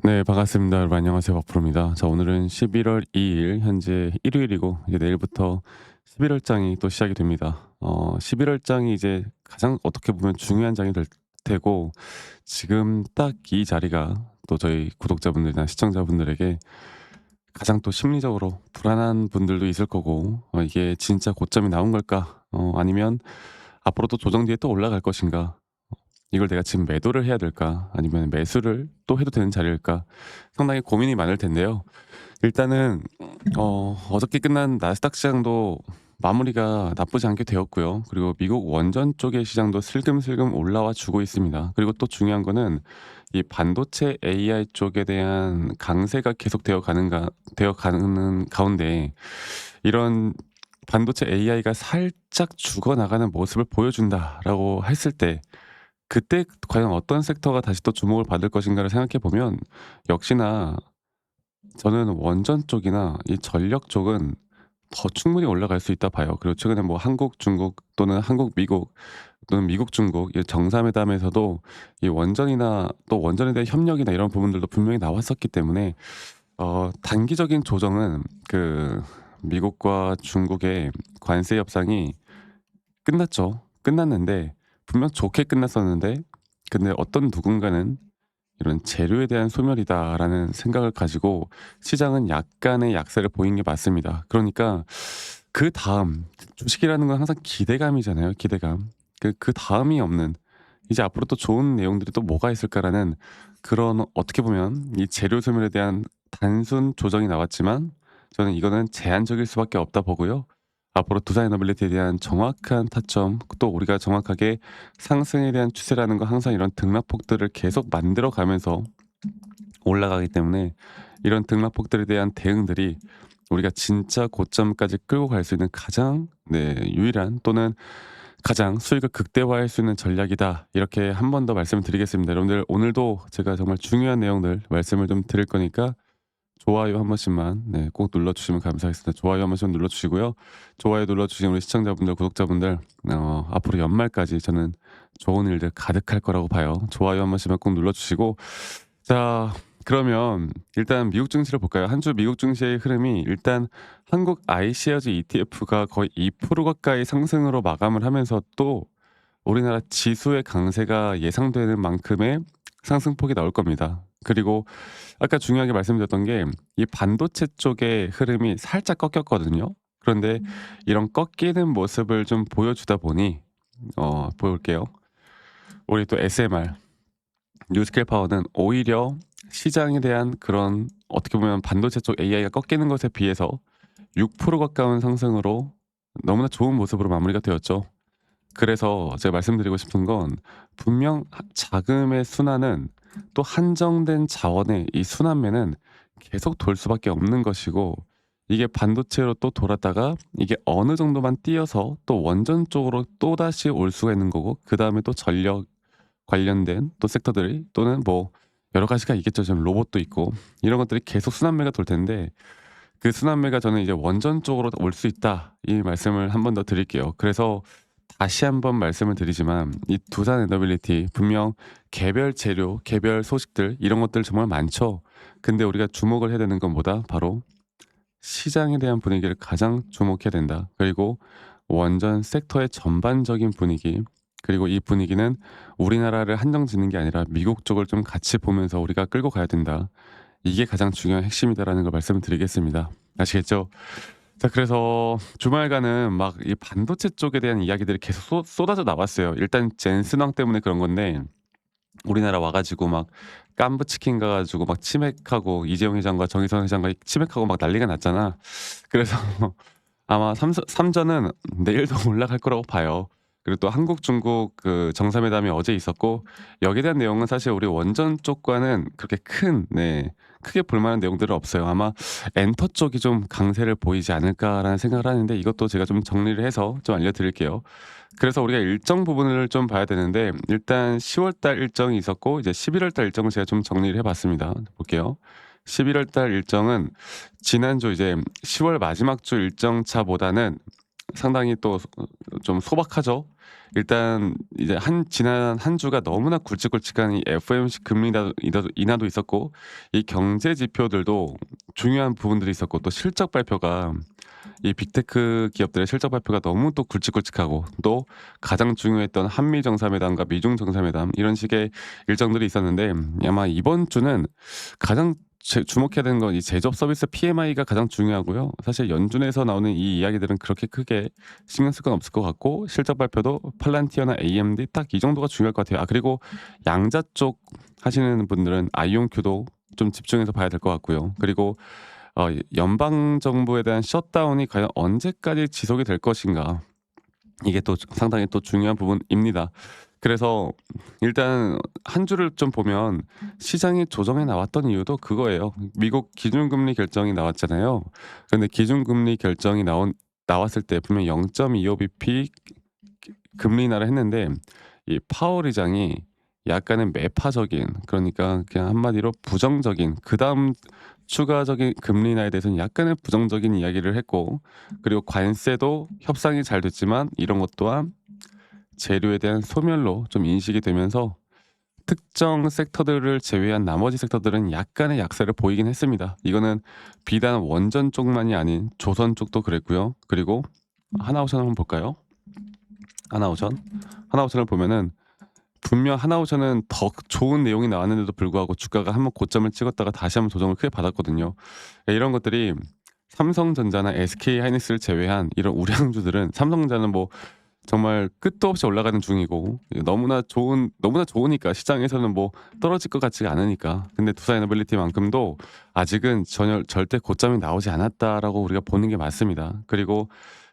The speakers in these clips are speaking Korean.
네, 반갑습니다. 여러분 안녕하세요. 박프로입니다. 자, 오늘은 11월 2일 현재 일요일이고 이제 내일부터 11월 장이 또 시작이 됩니다. 11월 장이 이제 가장 어떻게 보면 중요한 장이 될 테고 지금 딱 이 자리가 또 저희 구독자분들이나 시청자분들에게 가장 또 심리적으로 불안한 분들도 있을 거고, 이게 진짜 고점이 나온 걸까? 아니면 앞으로 또 조정 뒤에 또 올라갈 것인가? 이걸 내가 지금 매도를 해야 될까? 아니면 매수를 또 해도 되는 자리일까? 상당히 고민이 많을 텐데요. 일단은 어저께 끝난 나스닥 시장도 마무리가 나쁘지 않게 되었고요. 그리고 미국 원전 쪽의 시장도 슬금슬금 올라와 주고 있습니다. 그리고 또 중요한 거는 이 반도체 AI 쪽에 대한 강세가 계속되어 되어 가는 가운데 이런 반도체 AI가 살짝 죽어나가는 모습을 보여준다라고 했을 때 그때 과연 어떤 섹터가 다시 또 주목을 받을 것인가를 생각해 보면 역시나 저는 원전 쪽이나 이 전력 쪽은 더 충분히 올라갈 수 있다 봐요. 그리고 최근에 뭐 한국, 중국 또는 한국, 미국 또는 미국, 중국 이 정상회담에서도 이 원전이나 또 원전에 대한 협력이나 이런 부분들도 분명히 나왔었기 때문에 단기적인 조정은 그 미국과 중국의 관세 협상이 끝났죠. 끝났는데 분명 좋게 끝났었는데 근데 어떤 누군가는 이런 '재료에 대한 소멸이다.'라는 생각을 가지고 시장은 약간의 약세를 보인 게 맞습니다. 그러니까 그다음 주식이라는 건 항상 기대감이잖아요, 기대감. 그다음이 없는 '이제 앞으로 또 좋은 내용들이 또 뭐가 있을까.'라는 그런 어떻게 보면 이 재료 소멸에 대한 단순 조정이 나왔지만 저는 이거는 제한적일 수밖에 없다 보고요. 앞으로 두산 에너빌리티에 대한 정확한 타점 또 우리가 정확하게 상승에 대한 추세라는 건 항상 이런 등락폭들을 계속 만들어 가면서 올라가기 때문에 이런 등락폭들에 대한 대응들이 우리가 진짜 고점까지 끌고 갈 수 있는 가장 유일한 또는 가장 수익을 극대화할 수 있는 전략이다. 이렇게 한 번 더 말씀을 드리겠습니다. 여러분들 오늘도 제가 정말 중요한 내용들 말씀을 좀 드릴 거니까 좋아요 한 번씩만 꼭 눌러주시면 감사하겠습니다. 좋아요 한 번씩 눌러주시고요. 좋아요 눌러주신 우리 시청자분들, 구독자분들 앞으로 연말까지 저는 좋은 일들 가득할 거라고 봐요. 좋아요 한 번씩만 꼭 눌러주시고 자 그러면 일단 미국 증시를 볼까요? 한 주 미국 증시의 흐름이 일단 한국 iShares ETF가 거의 2% 가까이 상승으로 마감을 하면서 또 우리나라 지수의 강세가 예상되는 만큼의 상승폭이 나올 겁니다. 그리고 아까 중요하게 말씀드렸던 게 이 반도체 쪽의 흐름이 살짝 꺾였거든요. 그런데 이런 꺾이는 모습을 좀 보여주다 보니 볼게요. 우리 또 SMR 뉴스케일 파워는 오히려 시장에 대한 그런 어떻게 보면 반도체 쪽 AI가 꺾이는 것에 비해서 6% 가까운 상승으로 너무나 좋은 모습으로 마무리가 되었죠. 그래서 제가 말씀드리고 싶은 건 분명 자금의 순환은 또 한정된 자원의 이 순환매는 계속 돌 수밖에 없는 것이고 이게 반도체로 또 돌았다가 이게 어느 정도만 뛰어서 또 원전 쪽으로 또다시 올 수가 있는 거고 그다음에 또 전력 관련된 또 섹터들이 또는 뭐 여러 가지가 있겠죠. 지금 로봇도 있고 이런 것들이 계속 순환매가 돌 텐데 그 순환매가 저는 이제 원전 쪽으로 올 수 있다. 이 말씀을 한 번 더 드릴게요. 그래서 다시 한번 말씀을 드리지만 이 두산 에너빌리티 분명 개별 재료, 개별 소식들 이런 것들 정말 많죠. 근데 우리가 주목을 해야 되는 건 뭐다? 바로 시장에 대한 분위기를 가장 주목해야 된다. 그리고 원전 섹터의 전반적인 분위기 그리고 이 분위기는 우리나라를 한정 짓는 게 아니라 미국 쪽을 좀 같이 보면서 우리가 끌고 가야 된다. 이게 가장 중요한 핵심이다라는 걸 말씀을 드리겠습니다. 아시겠죠? 자 그래서 주말간은 막 이 반도체 쪽에 대한 이야기들이 계속 쏟아져 나왔어요. 일단 젠슨왕 때문에 그런 건데 우리나라 와 가지고 막 깐부치킨 가 가지고 막 치맥하고 이재용 회장과 정의선 회장과 치맥하고 막 난리가 났잖아. 그래서 아마 삼전은 내일도 올라갈 거라고 봐요. 그리고 또 한국, 중국 그 정상회담이 어제 있었고 여기에 대한 내용은 사실 우리 원전 쪽과는 그렇게 크게 볼 만한 내용들은 없어요. 아마 '엔터 쪽이 좀 강세를 보이지 않을까.'라는 생각을 하는데 이것도 제가 좀 정리를 해서 좀 알려 드릴게요. 그래서 우리가 일정 부분을 좀 봐야 되는데 일단 10월 달 일정이 있었고 이제 11월 달 일정을 제가 좀 정리를 해 봤습니다. 볼게요. 11월 달 일정은 지난주 이제 10월 마지막 주 일정차보다는 상당히 또 좀 소박하죠. 일단 이제 지난 한 주가 너무나 굵직굵직한 이 FOMC 금리 인하도 있었고, 이 경제 지표들도 중요한 부분들이 있었고, 또 실적 발표가 이 빅테크 기업들의 실적 발표가 너무 또 굵직굵직하고, 또 가장 중요했던 한미 정상회담과 미중 정상회담 이런 식의 일정들이 있었는데, 아마 이번 주는 가장 주목해야 되는 건 이 제조업 서비스 PMI가 가장 중요하고요. 사실 연준에서 나오는 이 이야기들은 그렇게 크게 신경 쓸 건 없을 것 같고, 실적 발표도 팔란티어나 AMD 딱 이 정도가 중요할 것 같아요. 그리고 양자 쪽 하시는 분들은 아이온큐도 좀 집중해서 봐야 될 것 같고요. 그리고 연방 정부에 대한 셧다운이 과연 언제까지 지속이 될 것인가, 이게 또 상당히 또 중요한 부분입니다. 그래서 일단 한 주를 좀 보면 시장이 조정해 나왔던 이유도 그거예요. 미국 기준금리 결정이 나왔잖아요. 근데 기준금리 결정이 나왔을 때 분명 0.25bp 금리 인하를 했는데, 이 파월 의장이 약간의 매파적인, 그러니까 그냥 한마디로 부정적인, 그다음 추가적인 금리 인하에 대해서는 약간의 부정적인 이야기를 했고, 그리고 관세도 협상이 잘 됐지만 이런 것 또한 재료에 대한 소멸로 좀 인식이 되면서 특정 섹터들을 제외한 나머지 섹터들은 약간의 약세를 보이긴 했습니다. 이거는 비단 원전 쪽만이 아닌 조선 쪽도 그랬고요. 그리고 하나오션 한번 볼까요? 하나오션. 하나오션을 보면은 분명 하나오션은 더 좋은 내용이 나왔는데도 불구하고 주가가 한번 고점을 찍었다가 다시 한번 조정을 크게 받았거든요. 이런 것들이 삼성전자나 SK하이닉스를 제외한 이런 우량주들은, 삼성전자는 뭐 정말 끝도 없이 올라가는 중이고, 너무나 좋으니까 시장에서는 뭐 떨어질 것 같지가 않으니까. 근데 두산에너빌리티만큼도 아직은 전혀 절대 고점이 나오지 않았다라고 우리가 보는 게 맞습니다. 그리고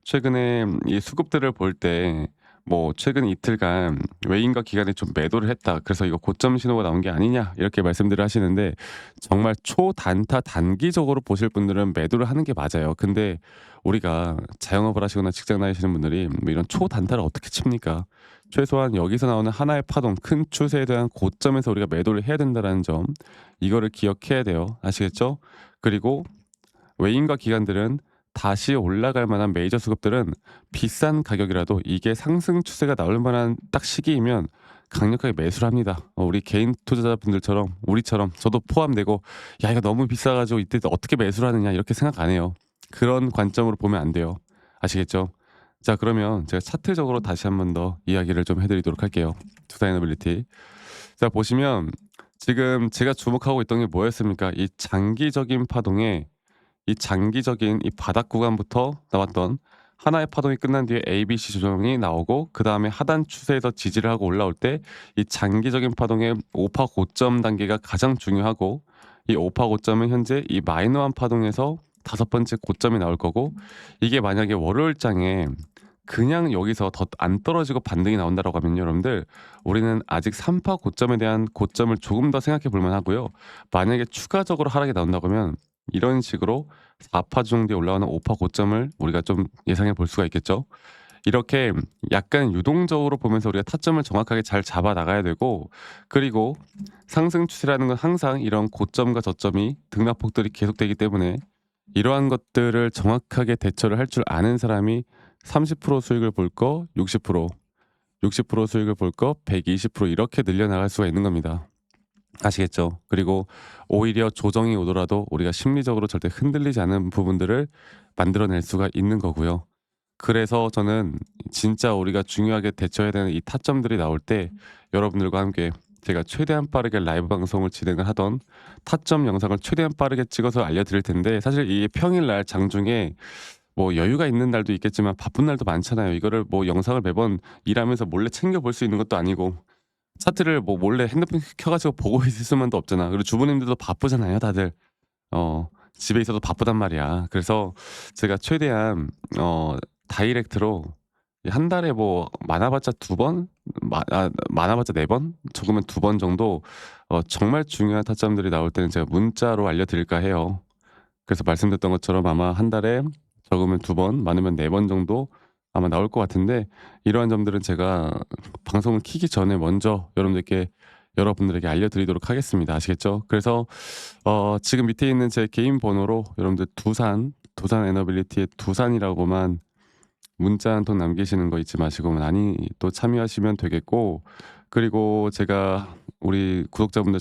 최근에 이 수급들을 볼 때 뭐 최근 이틀간 외인과 기관이 좀 매도를 했다, 그래서 이거 고점 신호가 나온 게 아니냐, 이렇게 말씀들을 하시는데, 정말 초단타 단기적으로 보실 분들은 매도를 하는 게 맞아요. 근데 우리가 자영업을 하시거나 직장 다니시는 분들이 뭐 이런 초단타를 어떻게 칩니까? 최소한 여기서 나오는 하나의 파동, 큰 추세에 대한 고점에서 우리가 매도를 해야 된다는 점, 이거를 기억해야 돼요. 아시겠죠? 그리고 외인과 기관들은 다시 올라갈 만한 메이저 수급들은 비싼 가격이라도 이게 상승 추세가 나올 만한 딱 시기이면 강력하게 매수를 합니다. 우리 개인 투자자분들처럼, 우리처럼 저도 포함되고, 야 이거 너무 비싸가지고 이때 어떻게 매수를 하느냐 이렇게 생각 안 해요. 그런 관점으로 보면 안 돼요. 아시겠죠? 자, 그러면 제가 차트적으로 다시 한 번 더 이야기를 좀 해드리도록 할게요. 투자이너빌리티. 자, 보시면 지금 제가 주목하고 있던 게 뭐였습니까? 이 장기적인 파동에, 이 장기적인 이 바닥 구간부터 나왔던 하나의 파동이 끝난 뒤에 ABC 조정이 나오고, 그 다음에 하단 추세에서 지지를 하고 올라올 때 이 장기적인 파동의 5파 고점 단계가 가장 중요하고, 이 5파 고점은 현재 이 마이너한 파동에서 다섯 번째 고점이 나올 거고, 이게 만약에 월요일장에 그냥 여기서 더 안 떨어지고 반등이 나온다라고 하면, 여러분들 우리는 아직 3파 고점에 대한 고점을 조금 더 생각해 볼 만하고요. 만약에 추가적으로 하락이 나온다고 하면 이런 식으로 4파 정도에 올라가는 5파 고점을 우리가 좀 예상해 볼 수가 있겠죠. 이렇게 약간 유동적으로 보면서 우리가 타점을 정확하게 잘 잡아 나가야 되고, 그리고 상승 추세라는 건 항상 이런 고점과 저점이 등락폭들이 계속되기 때문에 이러한 것들을 정확하게 대처를 할 줄 아는 사람이 30% 수익을 볼 거 60%, 60% 수익을 볼 거 120% 이렇게 늘려나갈 수가 있는 겁니다. 아시겠죠? 그리고 오히려 조정이 오더라도 우리가 심리적으로 절대 흔들리지 않은 부분들을 만들어낼 수가 있는 거고요. 그래서 저는 진짜 우리가 중요하게 대처해야 되는 이 타점들이 나올 때 여러분들과 함께 제가 최대한 빠르게 라이브 방송을 진행을 하던 타점 영상을 최대한 빠르게 찍어서 알려드릴 텐데, 사실 이 평일날 장중에 뭐 여유가 있는 날도 있겠지만 바쁜 날도 많잖아요. 이거를 뭐 영상을 매번 일하면서 몰래 챙겨 볼 수 있는 것도 아니고, 차트를 뭐 몰래 핸드폰 켜가지고 보고 있을 수만도 없잖아. 그리고 주부님들도 바쁘잖아요, 다들. 집에 있어도 바쁘단 말이야. 그래서 제가 최대한 다이렉트로 한 달에 뭐 많아봤자 두 번, 많아봤자 네 번, 적으면 두 번 정도 정말 중요한 타점들이 나올 때는 제가 문자로 알려드릴까 해요. 그래서 말씀드렸던 것처럼 아마 한 달에 적으면 두 번, 많으면 네 번 정도 아마 나올 것 같은데, 이러한 점들은 제가 방송을 키기 전에 먼저 여러분들에게 알려드리도록 하겠습니다. 아시겠죠? 그래서 지금 밑에 있는 제 개인 번호로 여러분들 두산 에너빌리티의 두산이라고만 문자 한 통 남기시는 거 잊지 마시고 많이 또 참여하시면 되겠고, 그리고 제가 우리 구독자분들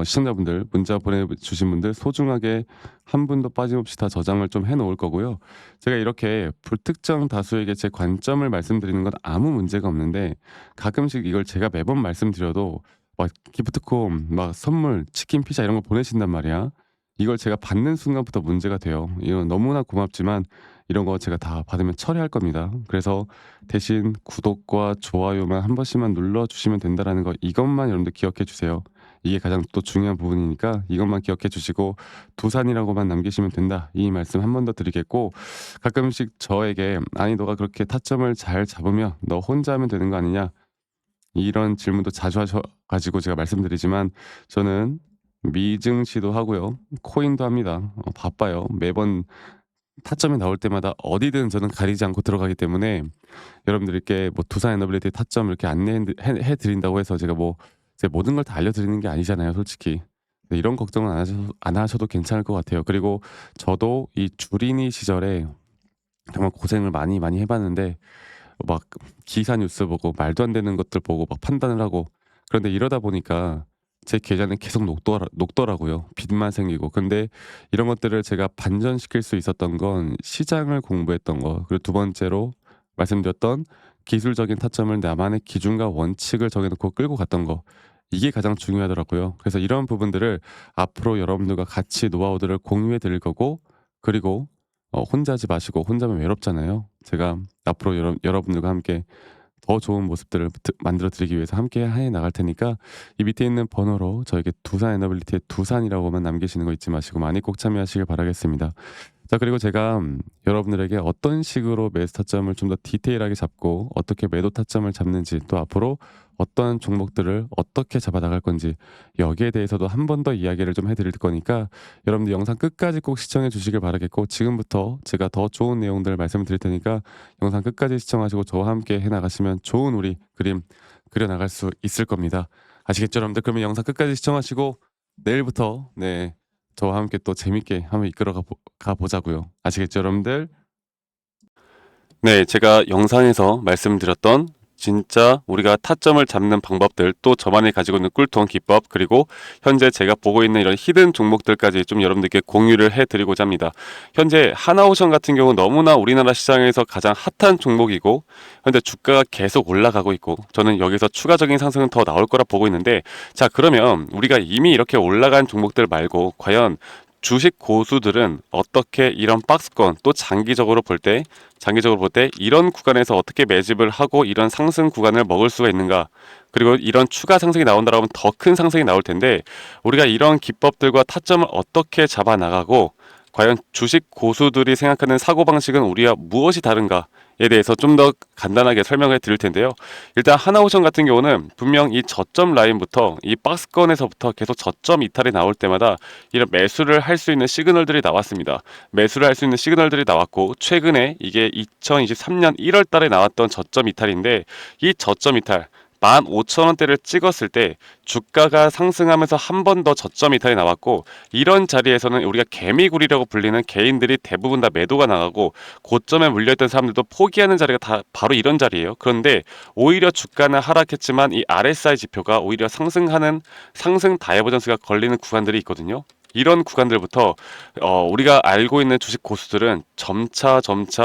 시청자분들 문자 보내주신 분들 소중하게 한 분도 빠짐없이 다 저장을 좀 해 놓을 거고요. 제가 이렇게 불특정 다수에게 제 관점을 말씀드리는 건 아무 문제가 없는데, 가끔씩 이걸 제가 매번 말씀드려도 막 기프트콘 막 선물 치킨 피자 이런 거 보내신단 말이야. 이걸 제가 받는 순간부터 문제가 돼요. 이건 너무나 고맙지만 이런 거 제가 다 받으면 처리할 겁니다. 그래서 대신 구독과 좋아요만 한 번씩만 눌러주시면 된다라는 거, 이것만 여러분들 기억해 주세요. 이게 가장 또 중요한 부분이니까 이것만 기억해 주시고 두산이라고만 남기시면 된다, 이 말씀 한 번 더 드리겠고, 가끔씩 저에게 아니 너가 그렇게 타점을 잘 잡으면 너 혼자 하면 되는 거 아니냐, 이런 질문도 자주 하셔 가지고 제가 말씀드리지만, 저는 미증시도 하고요. 코인도 합니다. 바빠요. 매번 타점이 나올 때마다 어디든 저는 가리지 않고 들어가기 때문에, 여러분들께 뭐 두산 에너빌리티 타점 이렇게 안내해 드린다고 해서 제가 뭐 제 모든 걸 다 알려드리는 게 아니잖아요, 솔직히. 네, 이런 걱정은 안 하셔도 괜찮을 것 같아요. 그리고 저도 이 주린이 시절에 정말 고생을 많이 해 봤는데, 막 기사 뉴스 보고 말도 안 되는 것들 보고 막 판단을 하고, 그런데 이러다 보니까 제 계좌는 계속 녹더라고요. 빚만 생기고. 근데 이런 것들을 제가 반전시킬 수 있었던 건 시장을 공부했던 거, 그리고 두 번째로 말씀드렸던 기술적인 타점을 나만의 기준과 원칙을 정해 놓고 끌고 갔던 거, 이게 가장 중요하더라고요. 그래서 이런 부분들을 앞으로 여러분들과 같이 노하우들을 공유해 드릴 거고, 그리고 혼자 하지 마시고, 혼자면 외롭잖아요. 제가 앞으로 여러분들과 함께 더 좋은 모습들을 만들어 드리기 위해서 함께 해 나갈 테니까, 이 밑에 있는 번호로 저에게 두산 에너빌리티의 두산이라고만 남기시는 거 잊지 마시고 많이 꼭 참여하시길 바라겠습니다. 자, 그리고 제가 여러분들에게 어떤 식으로 매수 타점을 좀 더 디테일하게 잡고 어떻게 매도 타점을 잡는지, 또 앞으로 어떤 종목들을 어떻게 잡아 나갈 건지, 여기에 대해서도 한 번 더 이야기를 좀 해 드릴 거니까 여러분들 영상 끝까지 꼭 시청해 주시길 바라겠고, 지금부터 제가 더 좋은 내용들을 말씀을 드릴 테니까 영상 끝까지 시청하시고 저와 함께 해 나가시면 좋은 우리 그림 그려 나갈 수 있을 겁니다. 아시겠죠, 여러분들? 그러면 영상 끝까지 시청하시고 내일부터 저와 함께 또 재밌게 한번 가 보자고요. 아시겠죠, 여러분들? 네, 제가 영상에서 말씀드렸던 진짜 우리가 타점을 잡는 방법들, 또 저만이 가지고 있는 꿀통 기법, 그리고 현재 제가 보고 있는 이런 히든 종목들까지 좀 여러분들께 공유를 해드리고자 합니다. 현재 하나오션 같은 경우 너무나 우리나라 시장에서 가장 핫한 종목이고, 현재 주가가 계속 올라가고 있고, 저는 여기서 추가적인 상승은 더 나올 거라 보고 있는데, 자, 그러면 우리가 이미 이렇게 올라간 종목들 말고 과연 주식 고수들은 어떻게 이런 박스권, 또 장기적으로 볼 때 이런 구간에서 어떻게 매집을 하고 이런 상승 구간을 먹을 수가 있는가, 그리고 이런 추가 상승이 나온다라고 하면 더 큰 상승이 나올 텐데, 우리가 이런 기법들과 타점을 어떻게 잡아 나가고 과연 주식 고수들이 생각하는 사고방식은 우리와 무엇이 다른가 에 대해서 좀 더 간단하게 설명을 드릴 텐데요. 일단 하나오션 같은 경우는 분명 이 저점 라인부터 이 박스권에서부터 계속 저점 이탈이 나올 때마다 이런 매수를 할 수 있는 시그널들이 나왔습니다. 매수를 할 수 있는 시그널들이 나왔고, 최근에 이게 2023년 1월 달에 나왔던 저점 이탈인데, 이 저점 이탈 15,000원대를 찍었을 때 주가가 상승하면서 한 번 더 저점 이탈이 나왔고, 이런 자리에서는 우리가 개미굴이라고 불리는 개인들이 대부분 다 매도가 나가고, 고점에 물려있던 사람들도 포기하는 자리가 다 바로 이런 자리예요. 그런데 오히려 주가는 하락했지만 이 RSI 지표가 오히려 상승하는 상승 다이버전스가 걸리는 구간들이 있거든요. 이런 구간들부터 우리가 알고 있는 주식 고수들은 점차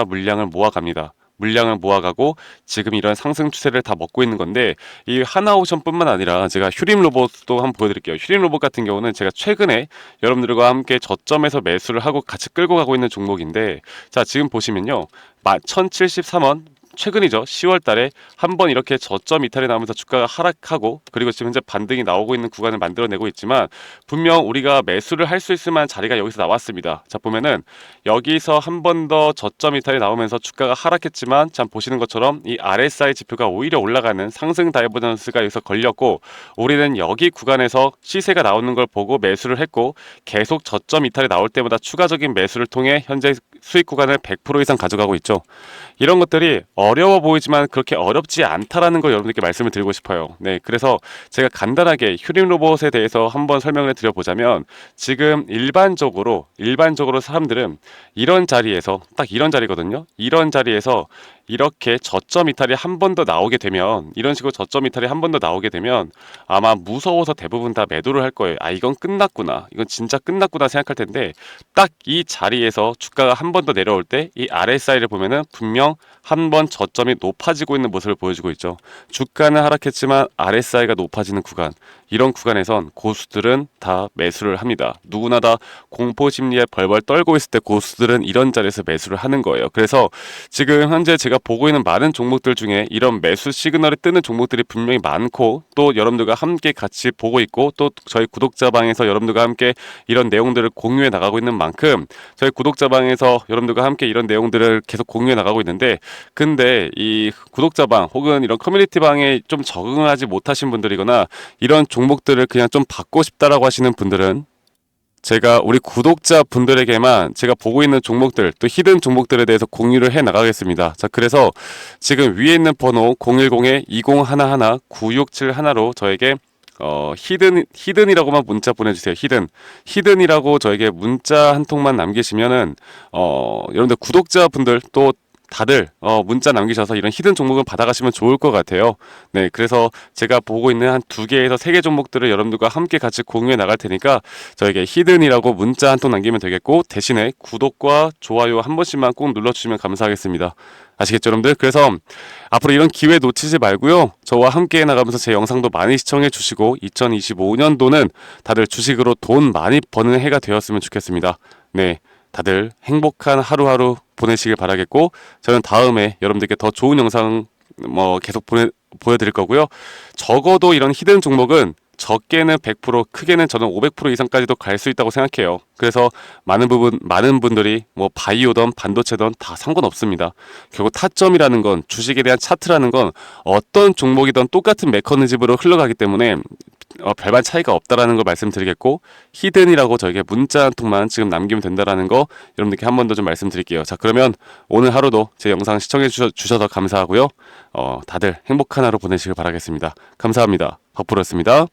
물량을 모아갑니다. 물량을 모아가고 지금 이런 상승 추세를 다 먹고 있는 건데, 이 하나오션뿐만 아니라 제가 휴림 로봇도 한번 보여드릴게요. 휴림 로봇 같은 경우는 제가 최근에 여러분들과 함께 저점에서 매수를 하고 같이 끌고 가고 있는 종목인데, 자, 지금 보시면요, 1073원 최근이죠. 10월 달에 한번 이렇게 저점 이탈이 나오면서 주가가 하락하고, 그리고 지금 현재 반등이 나오고 있는 구간을 만들어내고 있지만, 분명 우리가 매수를 할 수 있을 만한 자리가 여기서 나왔습니다. 자, 보면은 여기서 한 번 더 저점 이탈이 나오면서 주가가 하락했지만, 참 보시는 것처럼 이 RSI 지표가 오히려 올라가는 상승 다이버전스가 여기서 걸렸고, 우리는 여기 구간에서 시세가 나오는 걸 보고 매수를 했고, 계속 저점 이탈이 나올 때마다 추가적인 매수를 통해 현재 수익 구간을 100% 이상 가져가고 있죠. 이런 것들이 어려워 보이지만 그렇게 어렵지 않다라는 걸 여러분들께 말씀을 드리고 싶어요. 네, 그래서 제가 간단하게 휴림 로봇에 대해서 한번 설명을 드려보자면 지금 일반적으로 사람들은 이런 자리에서 딱 이런 자리거든요. 이런 자리에서 이렇게 저점 이탈이 한 번 더 나오게 되면 이런 식으로 저점 이탈이 한 번 더 나오게 되면 아마 무서워서 대부분 다 매도를 할 거예요. 아, 이건 끝났구나. 이건 진짜 끝났구나 생각할 텐데 딱 이 자리에서 주가가 한 번 더 내려올 때 이 RSI를 보면은 분명 한 번 저점이 높아지고 있는 모습을 보여주고 있죠. 주가는 하락했지만 RSI가 높아지는 구간, 이런 구간에선 고수들은 다 매수를 합니다. 누구나 다 공포 심리에 벌벌 떨고 있을 때 고수들은 이런 자리에서 매수를 하는 거예요. 그래서 지금 현재 제가 보고 있는 많은 종목들 중에 이런 매수 시그널이 뜨는 종목들이 분명히 많고, 또 여러분들과 함께 같이 보고 있고, 또 저희 구독자방에서 여러분들과 함께 이런 내용들을 공유해 나가고 있는 만큼 저희 구독자방에서 여러분들과 함께 이런 내용들을 계속 공유해 나가고 있는데, 근데 이 구독자방 혹은 이런 커뮤니티방에 좀 적응하지 못하신 분들이거나 이런 종목들을 그냥 좀 받고 싶다라고 하시는 분들은 제가 우리 구독자 분들에게만 제가 보고 있는 종목들, 또 히든 종목들에 대해서 공유를 해 나가겠습니다. 자, 그래서 지금 위에 있는 번호 010-2011-9671로 저에게 히든이라고만 문자 보내주세요. 히든이라고 저에게 문자 한 통만 남기시면은 여러분들 구독자분들 또 다들 문자 남기셔서 이런 히든 종목을 받아가시면 좋을 것 같아요. 네, 그래서 제가 보고 있는 한 2개에서 3개 종목들을 여러분들과 함께 같이 공유해 나갈 테니까 저에게 히든이라고 문자 한 통 남기면 되겠고, 대신에 구독과 좋아요 한 번씩만 꼭 눌러주시면 감사하겠습니다. 아시겠죠, 여러분들? 그래서 앞으로 이런 기회 놓치지 말고요. 저와 함께 나가면서 제 영상도 많이 시청해 주시고 2025년도는 다들 주식으로 돈 많이 버는 해가 되었으면 좋겠습니다. 네, 다들 행복한 하루하루 보내시길 바라겠고, 저는 다음에 여러분들께 더 좋은 영상 계속 보여드릴 거고요. 적어도 이런 히든 종목은 적게는 100%, 크게는 저는 500% 이상까지도 갈 수 있다고 생각해요. 그래서 많은 분들이 바이오든 반도체든 다 상관없습니다. 결국 타점이라는 건, 주식에 대한 차트라는 건 어떤 종목이든 똑같은 메커니즘으로 흘러가기 때문에 별반 차이가 없다라는 걸 말씀드리겠고, 히든이라고 저에게 문자 한 통만 지금 남기면 된다라는 거 여러분들께 한 번 더 좀 말씀드릴게요. 자, 그러면 오늘 하루도 제 영상 시청해 주셔서 감사하고요. 다들 행복한 하루 보내시길 바라겠습니다. 감사합니다. 박프로였습니다.